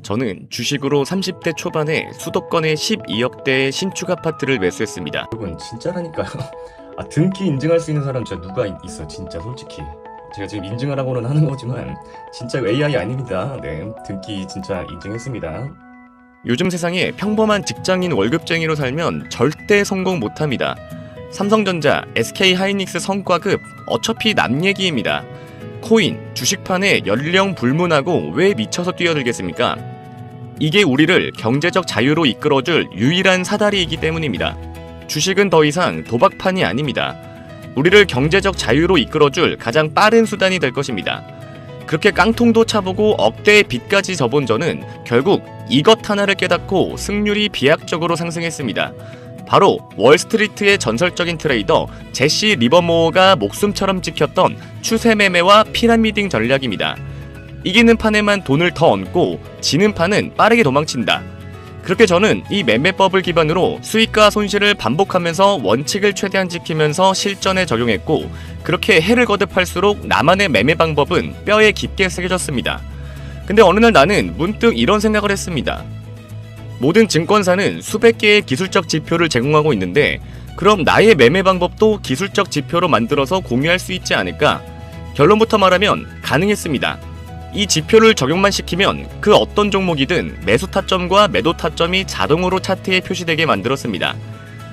저는 주식으로 30대 초반에 수도권의 12억대의 신축 아파트를 매수했습니다. 여러분 진짜라니까요. 등기 인증할 수 있는 사람 진짜 누가 있어 진짜 솔직히. 제가 지금 인증하라고는 하는 거지만 진짜 AI 아닙니다. 네, 등기 진짜 인증했습니다. 요즘 세상에 평범한 직장인 월급쟁이로 살면 절대 성공 못합니다. 삼성전자, SK하이닉스 성과급 어차피 남 얘기입니다. 코인, 주식판에 연령 불문하고 왜 미쳐서 뛰어들겠습니까? 이게 우리를 경제적 자유로 이끌어줄 유일한 사다리이기 때문입니다. 주식은 더 이상 도박판이 아닙니다. 우리를 경제적 자유로 이끌어줄 가장 빠른 수단이 될 것입니다. 그렇게 깡통도 차보고 억대의 빚까지 져본 저는 결국 이것 하나를 깨닫고 승률이 비약적으로 상승했습니다. 바로 월스트리트의 전설적인 트레이더 제시 리버모어가 목숨처럼 지켰던 추세 매매와 피라미딩 전략입니다. 이기는 판에만 돈을 더 얹고 지는 판은 빠르게 도망친다. 그렇게 저는 이 매매법을 기반으로 수익과 손실을 반복하면서 원칙을 최대한 지키면서 실전에 적용했고, 그렇게 해를 거듭할수록 나만의 매매 방법은 뼈에 깊게 새겨졌습니다. 근데 어느 날 나는 문득 이런 생각을 했습니다. 모든 증권사는 수백 개의 기술적 지표를 제공하고 있는데 그럼 나의 매매 방법도 기술적 지표로 만들어서 공유할 수 있지 않을까? 결론부터 말하면 가능했습니다. 이 지표를 적용만 시키면 그 어떤 종목이든 매수 타점과 매도 타점이 자동으로 차트에 표시되게 만들었습니다.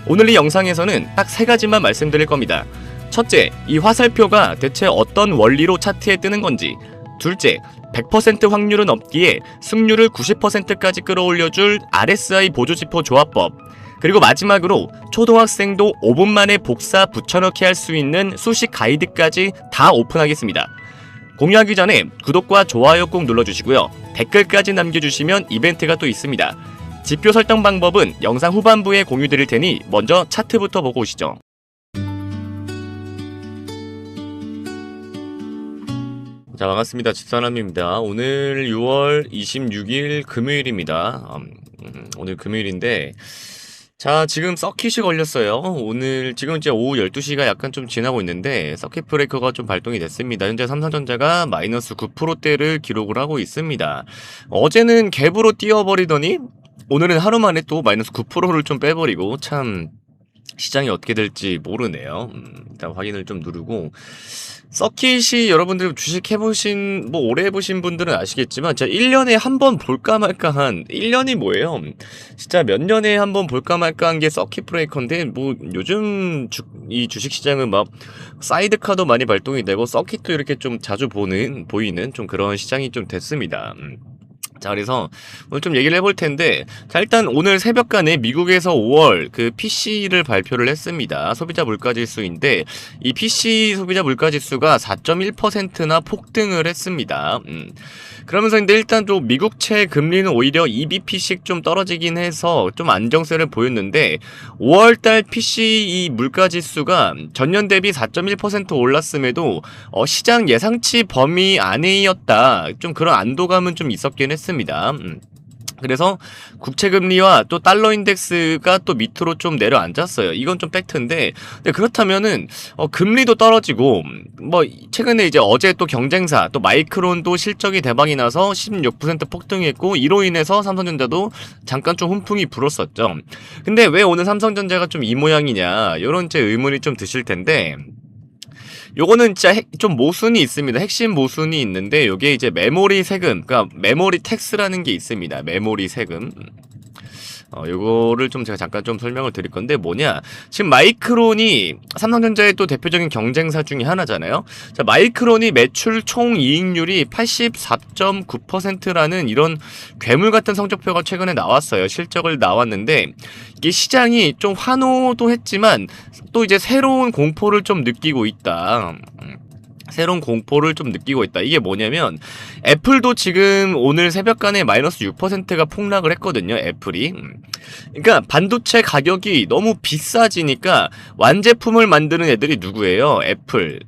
오늘 이 영상에서는 딱 세 가지만 말씀드릴 겁니다. 첫째, 이 화살표가 대체 어떤 원리로 차트에 뜨는 건지. 둘째, 100% 확률은 없기에 승률을 90%까지 끌어올려줄 RSI 보조지표 조합법. 그리고 마지막으로 초등학생도 5분 만에 복사 붙여넣기 할 수 있는 수식 가이드까지 다 오픈하겠습니다. 공유하기 전에 구독과 좋아요 꼭 눌러주시고요. 댓글까지 남겨주시면 이벤트가 또 있습니다. 지표 설정 방법은 영상 후반부에 공유드릴 테니 먼저 차트부터 보고 오시죠. 자, 반갑습니다. 집사람입니다. 오늘 6월 26일 금요일입니다. 오늘 금요일인데, 자, 지금 서킷이 걸렸어요. 오늘 지금 이제 오후 12시가 약간 좀 지나고 있는데 서킷 브레이커가 좀 발동이 됐습니다. 현재 삼성전자가 마이너스 9%대를 기록을 하고 있습니다. 어제는 갭으로 뛰어버리더니 오늘은 하루 만에 또 마이너스 9%를 좀 빼버리고, 참 시장이 어떻게 될지 모르네요. 일단 확인을 좀 누르고, 서킷이 여러분들 주식 해보신, 오래 해보신 분들은 아시겠지만, 제가 1년에 한 번 볼까 말까 한, 1년이 뭐예요? 진짜 몇 년에 한 번 볼까 말까 한 게 서킷 브레이커인데, 요즘 이 주식 시장은 막, 사이드카도 많이 발동이 되고, 서킷도 이렇게 좀 자주 보이는 좀 그런 시장이 좀 됐습니다. 자, 그래서 오늘 좀 얘기를 해볼 텐데, 자, 일단 오늘 새벽간에 미국에서 5월 그 PC를 발표를 했습니다. 소비자 물가지수인데, 이 PC 소비자 물가지수가 4.1%나 폭등을 했습니다. 그러면서 근데 일단 좀 미국채 금리는 오히려 2bp씩 좀 떨어지긴 해서 좀 안정세를 보였는데, 5월달 PC 이 물가지수가 전년 대비 4.1% 올랐음에도 시장 예상치 범위 안에였다. 좀 그런 안도감은 좀 있었긴 했습니다. 그래서 국채금리와 또 달러 인덱스가 또 밑으로 좀 내려앉았어요. 이건 좀 팩트인데, 근데 그렇다면은 금리도 떨어지고, 최근에 이제 어제 또 경쟁사 또 마이크론도 실적이 대박이 나서 16% 폭등했고, 이로 인해서 삼성전자도 잠깐 좀 훈풍이 불었었죠. 근데 왜 오늘 삼성전자가 좀 이 모양이냐, 이런 제 의문이 좀 드실 텐데, 요거는 진짜 좀 모순이 있습니다. 핵심 모순이 있는데, 요게 이제 메모리 세금, 그러니까 메모리 텍스라는 게 있습니다. 메모리 세금. 요거를 좀 제가 잠깐 좀 설명을 드릴 건데, 뭐냐, 지금 마이크론이 삼성전자의 또 대표적인 경쟁사 중에 하나잖아요. 자, 마이크론이 매출 총 이익률이 84.9%라는 이런 괴물 같은 성적표가 최근에 나왔어요. 실적을 나왔는데, 이게 시장이 좀 환호도 했지만 또 이제 새로운 공포를 좀 느끼고 있다. 새로운 공포를 좀 느끼고 있다. 이게 뭐냐면, 애플도 지금 오늘 새벽간에 마이너스 6%가 폭락을 했거든요. 애플이. 그러니까 반도체 가격이 너무 비싸지니까 완제품을 만드는 애들이 누구예요?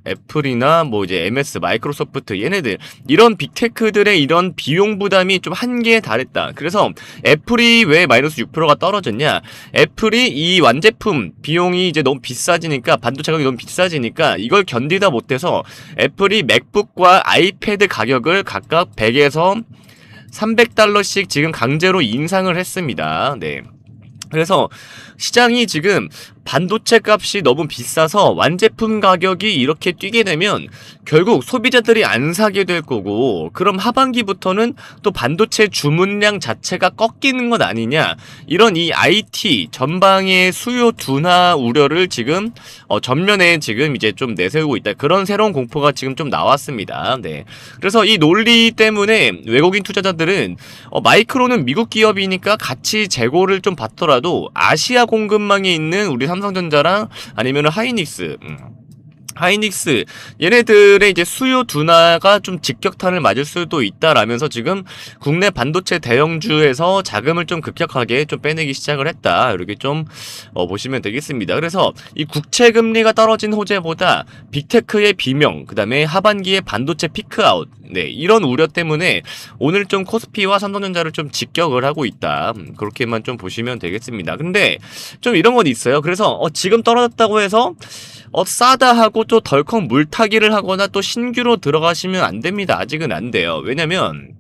애플이나 이제 MS, 마이크로소프트, 얘네들, 이런 빅테크들의 이런 비용 부담이 좀 한계에 달했다. 그래서 애플이 왜 마이너스 6%가 떨어졌냐? 애플이 이 완제품 비용이 이제 너무 비싸지니까, 반도체 가격이 너무 비싸지니까 이걸 견디다 못해서 애플이 맥북과 아이패드 가격을 각각 100에서 $300씩 지금 강제로 인상을 했습니다. 네. 그래서 시장이 지금 반도체 값이 너무 비싸서 완제품 가격이 이렇게 뛰게 되면 결국 소비자들이 안 사게 될 거고, 그럼 하반기부터는 또 반도체 주문량 자체가 꺾이는 것 아니냐, 이런 이 IT 전방의 수요 둔화 우려를 지금 전면에 지금 이제 좀 내세우고 있다, 그런 새로운 공포가 지금 좀 나왔습니다. 네. 그래서 이 논리 때문에 외국인 투자자들은 마이크론은 미국 기업이니까 같이 재고를 좀 받더라도 아시아 공급망에 있는 우리 삼성전자랑 아니면 하이닉스 얘네들의 이제 수요 둔화가 좀 직격탄을 맞을 수도 있다라면서 지금 국내 반도체 대형주에서 자금을 좀 급격하게 좀 빼내기 시작을 했다, 이렇게 좀 보시면 되겠습니다. 그래서 이 국채 금리가 떨어진 호재보다 빅테크의 비명, 그 다음에 하반기에 반도체 피크아웃, 네, 이런 우려 때문에 오늘 좀 코스피와 삼성전자를 좀 직격을 하고 있다, 그렇게만 좀 보시면 되겠습니다. 근데 좀 이런 건 있어요. 그래서 지금 떨어졌다고 해서 싸다 하고 또 덜컥 물타기를 하거나 또 신규로 들어가시면 안 됩니다. 아직은 안 돼요. 왜냐면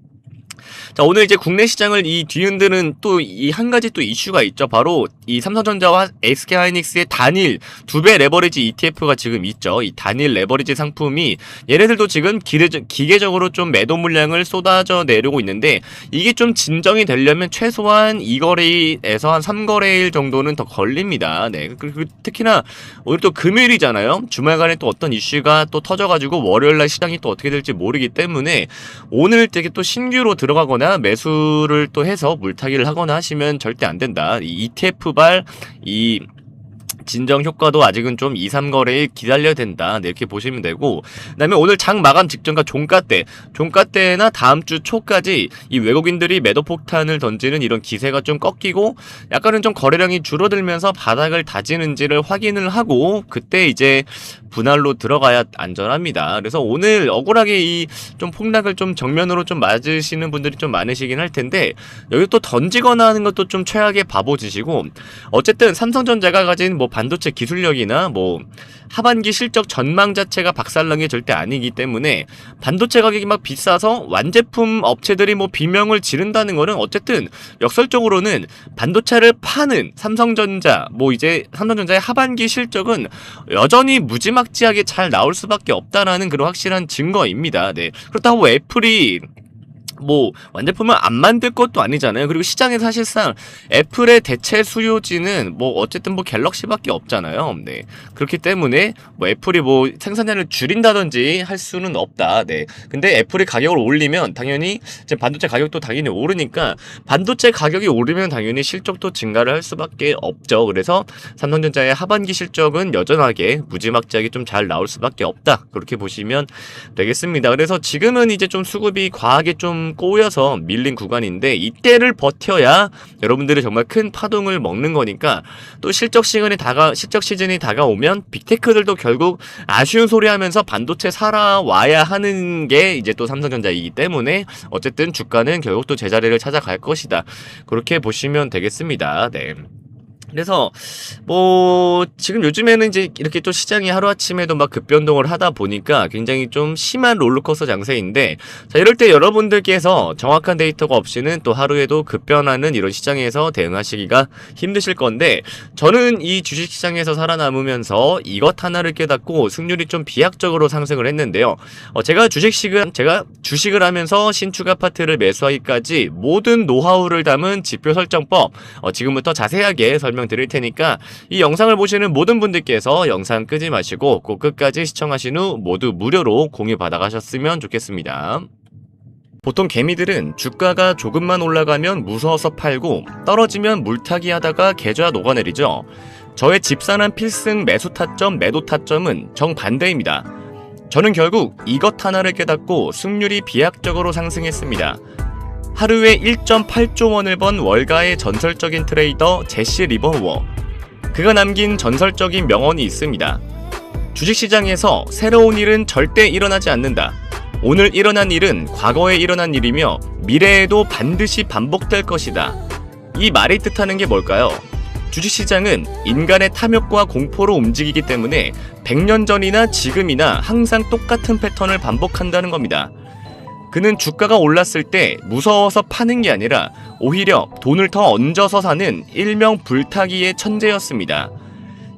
자, 오늘 이제 국내 시장을 이 뒤흔드는 또 이 한 가지 또 이슈가 있죠. 바로 이 삼성전자와 SK하이닉스의 단일 2배 레버리지 ETF가 지금 있죠. 이 단일 레버리지 상품이 얘네들도 지금 기계적으로 좀 매도 물량을 쏟아져 내려고 있는데, 이게 좀 진정이 되려면 최소한 2거래일에서 한 3거래일 정도는 더 걸립니다. 네. 그리고 특히나 오늘 또 금요일이잖아요. 주말간에 또 어떤 이슈가 또 터져가지고 월요일날 시장이 또 어떻게 될지 모르기 때문에 오늘 되게 또 신규로 들어가거나 매수를 또 해서 물타기를 하거나 하시면 절대 안 된다. 이 ETF발 이 진정 효과도 아직은 좀 2, 3거래일 기다려야 된다, 네, 이렇게 보시면 되고, 그 다음에 오늘 장 마감 직전과 종가때나 다음 주 초까지 이 외국인들이 매도 폭탄을 던지는 이런 기세가 좀 꺾이고 약간은 좀 거래량이 줄어들면서 바닥을 다지는지를 확인을 하고 그때 이제 분할로 들어가야 안전합니다. 그래서 오늘 억울하게 이 좀 폭락을 좀 정면으로 좀 맞으시는 분들이 좀 많으시긴 할 텐데, 여기 또 던지거나 하는 것도 좀 최악의 바보짓이고, 어쨌든 삼성전자가 가진 뭐 반도체 기술력이나 뭐 하반기 실적 전망 자체가 박살난 게 절대 아니기 때문에 반도체 가격이 막 비싸서 완제품 업체들이 뭐 비명을 지른다는 거는 어쨌든 역설적으로는 반도체를 파는 삼성전자, 뭐 이제 삼성전자의 하반기 실적은 여전히 무지막지하게 잘 나올 수밖에 없다라는 그런 확실한 증거입니다. 네. 그렇다고 애플이 뭐 완제품을 안 만들 것도 아니잖아요. 그리고 시장에 사실상 애플의 대체 수요지는 뭐 어쨌든 뭐 갤럭시밖에 없잖아요. 네. 그렇기 때문에 뭐 애플이 뭐 생산량을 줄인다든지 할 수는 없다. 네. 근데 애플이 가격을 올리면 당연히 이제 반도체 가격도 당연히 오르니까, 반도체 가격이 오르면 당연히 실적도 증가를 할 수밖에 없죠. 그래서 삼성전자의 하반기 실적은 여전하게 무지막지하게 좀 잘 나올 수밖에 없다, 그렇게 보시면 되겠습니다. 그래서 지금은 이제 좀 수급이 과하게 좀 꼬여서 밀린 구간인데, 이때를 버텨야 여러분들이 정말 큰 파동을 먹는 거니까, 또 실적 시즌이 다가오면 빅테크들도 결국 아쉬운 소리 하면서 반도체 살아와야 하는 게 이제 또 삼성전자이기 때문에 어쨌든 주가는 결국 또 제자리를 찾아갈 것이다, 그렇게 보시면 되겠습니다. 네. 그래서 뭐 지금 요즘에는 이제 이렇게 또 시장이 하루아침에도 막 급변동을 하다 보니까 굉장히 좀 심한 롤러코스터 장세인데, 자, 이럴 때 여러분들께서 정확한 데이터가 없이는 또 하루에도 급변하는 이런 시장에서 대응하시기가 힘드실 건데, 저는 이 주식시장에서 살아남으면서 이것 하나를 깨닫고 승률이 좀 비약적으로 상승을 했는데요. 제가 주식을 하면서 신축 아파트를 매수하기까지 모든 노하우를 담은 지표 설정법 지금부터 자세하게 설명드릴 테니까 이 영상을 보시는 모든 분들께서 영상 끄지 마시고 꼭 끝까지 시청하신 후 모두 무료로 공유 받아가셨으면 좋겠습니다. 보통 개미들은 주가가 조금만 올라가면 무서워서 팔고 떨어지면 물타기 하다가 계좌 녹아내리죠. 저의 집사람 필승 매수 타점, 매도 타점은 정반대입니다. 저는 결국 이것 하나를 깨닫고 승률이 비약적으로 상승했습니다. 하루에 1.8조 원을 번 월가의 전설적인 트레이더 제시 리버워. 그가 남긴 전설적인 명언이 있습니다. 주식시장에서 새로운 일은 절대 일어나지 않는다. 오늘 일어난 일은 과거에 일어난 일이며 미래에도 반드시 반복될 것이다. 이 말이 뜻하는 게 뭘까요? 주식시장은 인간의 탐욕과 공포로 움직이기 때문에 100년 전이나 지금이나 항상 똑같은 패턴을 반복한다는 겁니다. 그는 주가가 올랐을 때 무서워서 파는 게 아니라 오히려 돈을 더 얹어서 사는 일명 불타기의 천재였습니다.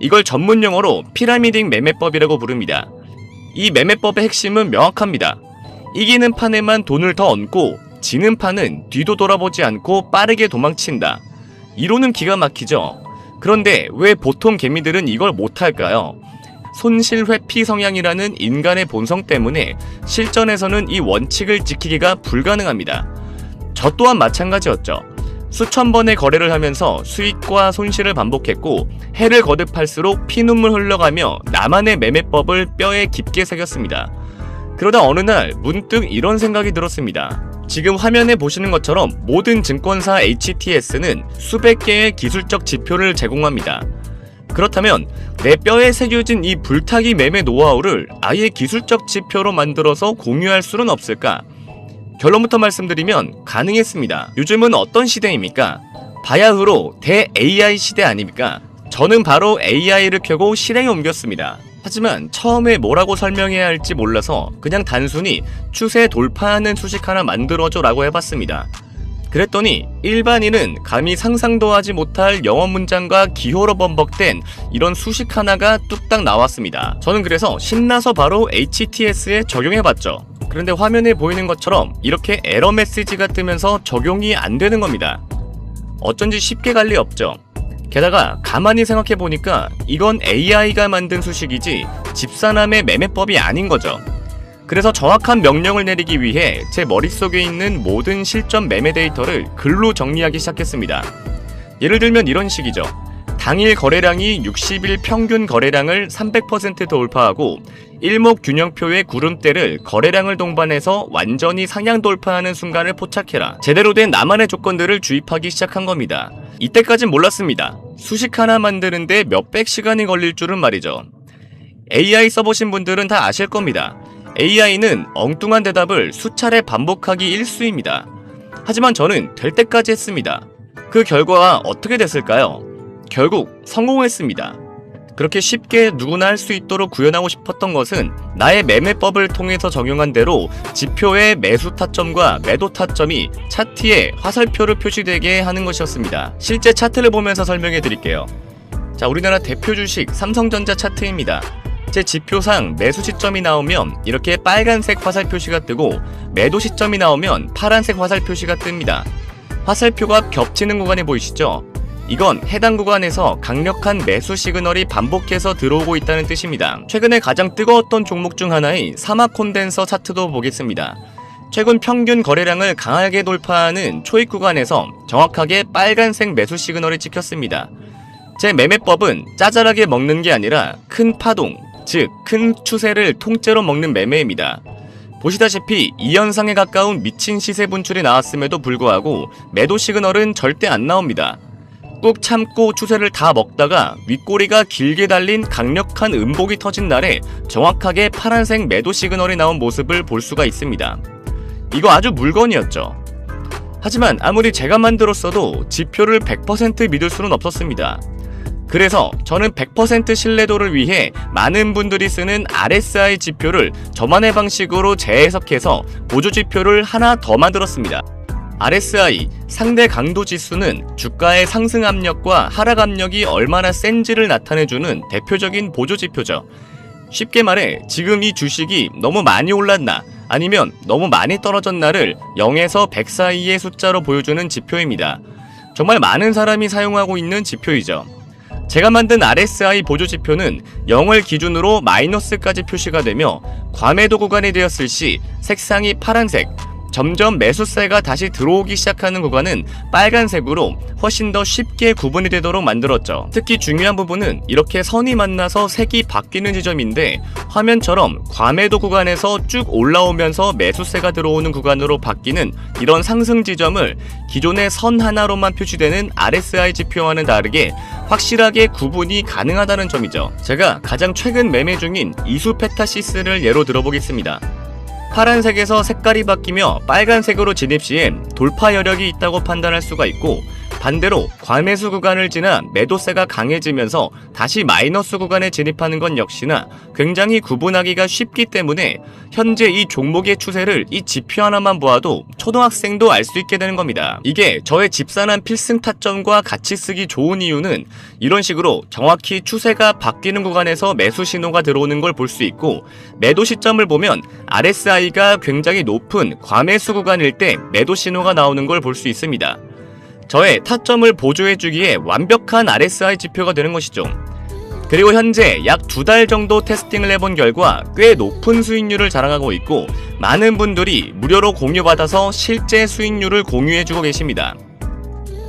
이걸 전문 용어로 피라미딩 매매법이라고 부릅니다. 이 매매법의 핵심은 명확합니다. 이기는 판에만 돈을 더 얹고 지는 판은 뒤도 돌아보지 않고 빠르게 도망친다. 이론은 기가 막히죠. 그런데 왜 보통 개미들은 이걸 못할까요? 손실 회피 성향이라는 인간의 본성 때문에 실전에서는 이 원칙을 지키기가 불가능합니다. 저 또한 마찬가지였죠. 수천 번의 거래를 하면서 수익과 손실을 반복했고 해를 거듭할수록 피눈물 흘러가며 나만의 매매법을 뼈에 깊게 새겼습니다. 그러다 어느 날 문득 이런 생각이 들었습니다. 지금 화면에 보시는 것처럼 모든 증권사 HTS는 수백 개의 기술적 지표를 제공합니다. 그렇다면 내 뼈에 새겨진 이 불타기 매매 노하우를 아예 기술적 지표로 만들어서 공유할 수는 없을까? 결론부터 말씀드리면 가능했습니다. 요즘은 어떤 시대입니까? 바야흐로 대-AI 시대 아닙니까? 저는 바로 AI를 켜고 실행에 옮겼습니다. 하지만 처음에 뭐라고 설명해야 할지 몰라서 그냥 단순히 추세 돌파하는 수식 하나 만들어줘 라고 해봤습니다. 그랬더니 일반인은 감히 상상도 하지 못할 영어 문장과 기호로 번복된 이런 수식 하나가 뚝딱 나왔습니다. 저는 그래서 신나서 바로 HTS에 적용해봤죠. 그런데 화면에 보이는 것처럼 이렇게 에러 메시지가 뜨면서 적용이 안 되는 겁니다. 어쩐지 쉽게 갈 리 없죠. 게다가 가만히 생각해보니까 이건 AI가 만든 수식이지 집사남의 매매법이 아닌 거죠. 그래서 정확한 명령을 내리기 위해 제 머릿속에 있는 모든 실전 매매 데이터를 글로 정리하기 시작했습니다. 예를 들면 이런 식이죠. 당일 거래량이 60일 평균 거래량을 300% 돌파하고 일목균형표의 구름대를 거래량을 동반해서 완전히 상향 돌파하는 순간을 포착해라. 제대로 된 나만의 조건들을 주입하기 시작한 겁니다. 이때까진 몰랐습니다. 수식 하나 만드는데 몇백 시간이 걸릴 줄은 말이죠. AI 써보신 분들은 다 아실 겁니다. AI는 엉뚱한 대답을 수차례 반복하기 일쑤입니다. 하지만 저는 될 때까지 했습니다. 그 결과가 어떻게 됐을까요? 결국 성공했습니다. 그렇게 쉽게 누구나 할 수 있도록 구현하고 싶었던 것은 나의 매매법을 통해서 적용한 대로 지표의 매수 타점과 매도 타점이 차트에 화살표로 표시되게 하는 것이었습니다. 실제 차트를 보면서 설명해 드릴게요. 자, 우리나라 대표 주식 삼성전자 차트입니다. 제 지표상 매수 시점이 나오면 이렇게 빨간색 화살 표시가 뜨고 매도 시점이 나오면 파란색 화살 표시가 뜹니다. 화살표가 겹치는 구간이 보이시죠? 이건 해당 구간에서 강력한 매수 시그널이 반복해서 들어오고 있다는 뜻입니다. 최근에 가장 뜨거웠던 종목 중 하나인 사막 콘덴서 차트도 보겠습니다. 최근 평균 거래량을 강하게 돌파하는 초입 구간에서 정확하게 빨간색 매수 시그널이 찍혔습니다. 제 매매법은 짜잘하게 먹는 게 아니라 큰 파동, 즉 큰 추세를 통째로 먹는 매매입니다. 보시다시피 이 현상에 가까운 미친 시세 분출이 나왔음에도 불구하고 매도 시그널은 절대 안 나옵니다. 꾹 참고 추세를 다 먹다가 윗꼬리가 길게 달린 강력한 음복이 터진 날에 정확하게 파란색 매도 시그널이 나온 모습을 볼 수가 있습니다. 이거 아주 물건이었죠. 하지만 아무리 제가 만들었어도 지표를 100% 믿을 수는 없었습니다. 그래서 저는 100% 신뢰도를 위해 많은 분들이 쓰는 RSI 지표를 저만의 방식으로 재해석해서 보조지표를 하나 더 만들었습니다. RSI, 상대 강도 지수는 주가의 상승 압력과 하락 압력이 얼마나 센지를 나타내주는 대표적인 보조지표죠. 쉽게 말해 지금 이 주식이 너무 많이 올랐나 아니면 너무 많이 떨어졌나를 0에서 100 사이의 숫자로 보여주는 지표입니다. 정말 많은 사람이 사용하고 있는 지표이죠. 제가 만든 RSI 보조지표는 0을 기준으로 마이너스까지 표시가 되며 과매도 구간이 되었을 시 색상이 파란색, 점점 매수세가 다시 들어오기 시작하는 구간은 빨간색으로 훨씬 더 쉽게 구분이 되도록 만들었죠. 특히 중요한 부분은 이렇게 선이 만나서 색이 바뀌는 지점인데 화면처럼 과매도 구간에서 쭉 올라오면서 매수세가 들어오는 구간으로 바뀌는 이런 상승 지점을 기존의 선 하나로만 표시되는 RSI 지표와는 다르게 확실하게 구분이 가능하다는 점이죠. 제가 가장 최근 매매 중인 이수페타시스를 예로 들어보겠습니다. 파란색에서 색깔이 바뀌며 빨간색으로 진입 시엔 돌파 여력이 있다고 판단할 수가 있고 반대로 과매수 구간을 지나 매도세가 강해지면서 다시 마이너스 구간에 진입하는 건 역시나 굉장히 구분하기가 쉽기 때문에 현재 이 종목의 추세를 이 지표 하나만 보아도 초등학생도 알 수 있게 되는 겁니다. 이게 저의 집산한 필승 타점과 같이 쓰기 좋은 이유는 이런 식으로 정확히 추세가 바뀌는 구간에서 매수 신호가 들어오는 걸 볼 수 있고, 매도 시점을 보면 RSI가 굉장히 높은 과매수 구간일 때 매도 신호가 나오는 걸 볼 수 있습니다. 저의 타점을 보조해주기에 완벽한 RSI 지표가 되는 것이죠. 그리고 현재 약 2달 정도 테스팅을 해본 결과 꽤 높은 수익률을 자랑하고 있고, 많은 분들이 무료로 공유받아서 실제 수익률을 공유해주고 계십니다.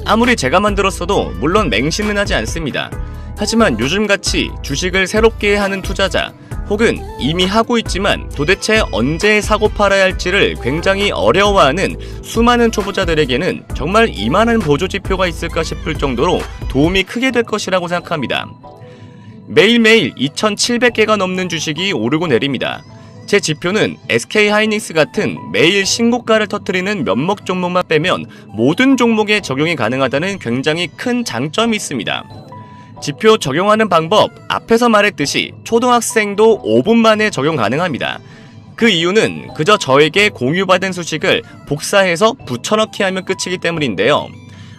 아무리 제가 만들었어도 물론 맹신은 하지 않습니다. 하지만 요즘같이 주식을 새롭게 하는 투자자, 혹은 이미 하고 있지만 도대체 언제 사고 팔아야 할지를 굉장히 어려워하는 수많은 초보자들에게는 정말 이만한 보조지표가 있을까 싶을 정도로 도움이 크게 될 것이라고 생각합니다. 매일매일 2,700개가 넘는 주식이 오르고 내립니다. 제 지표는 SK하이닉스 같은 매일 신고가를 터뜨리는 몇몇 종목만 빼면 모든 종목에 적용이 가능하다는 굉장히 큰 장점이 있습니다. 지표 적용하는 방법, 앞에서 말했듯이 초등학생도 5분 만에 적용 가능합니다. 그 이유는 그저 저에게 공유받은 수식을 복사해서 붙여넣기 하면 끝이기 때문인데요.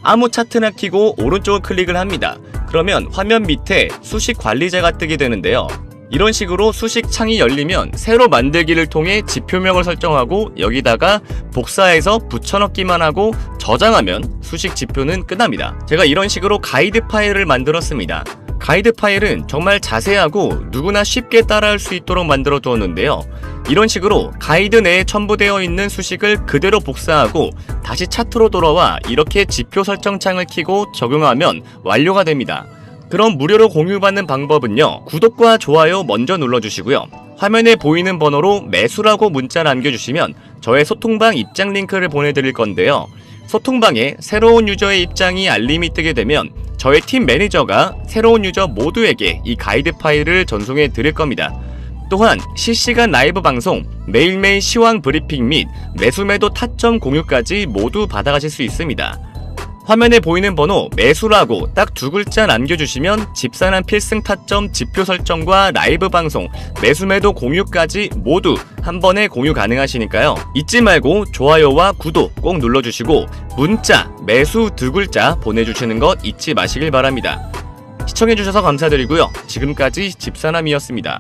아무 차트나 켜고 오른쪽을 클릭을 합니다. 그러면 화면 밑에 수식 관리자가 뜨게 되는데요. 이런 식으로 수식 창이 열리면 새로 만들기를 통해 지표명을 설정하고 여기다가 복사해서 붙여넣기만 하고 저장하면 수식 지표는 끝납니다. 제가 이런 식으로 가이드 파일을 만들었습니다. 가이드 파일은 정말 자세하고 누구나 쉽게 따라할 수 있도록 만들어 두었는데요. 이런 식으로 가이드 내에 첨부되어 있는 수식을 그대로 복사하고 다시 차트로 돌아와 이렇게 지표 설정 창을 켜고 적용하면 완료가 됩니다. 그럼 무료로 공유받는 방법은요, 구독과 좋아요 먼저 눌러주시고요. 화면에 보이는 번호로 매수라고 문자 남겨주시면 저의 소통방 입장 링크를 보내드릴 건데요. 소통방에 새로운 유저의 입장이 알림이 뜨게 되면 저의 팀 매니저가 새로운 유저 모두에게 이 가이드 파일을 전송해 드릴 겁니다. 또한 실시간 라이브 방송, 매일매일 시황 브리핑 및 매수매도 타점 공유까지 모두 받아가실 수 있습니다. 화면에 보이는 번호 매수라고 딱 2글자 남겨주시면 집산한 필승 타점 지표 설정과 라이브 방송, 매수매도 공유까지 모두 한 번에 공유 가능하시니까요. 잊지 말고 좋아요와 구독 꼭 눌러주시고 문자 매수 2글자 보내주시는 것 잊지 마시길 바랍니다. 시청해주셔서 감사드리고요. 지금까지 집사남이었습니다.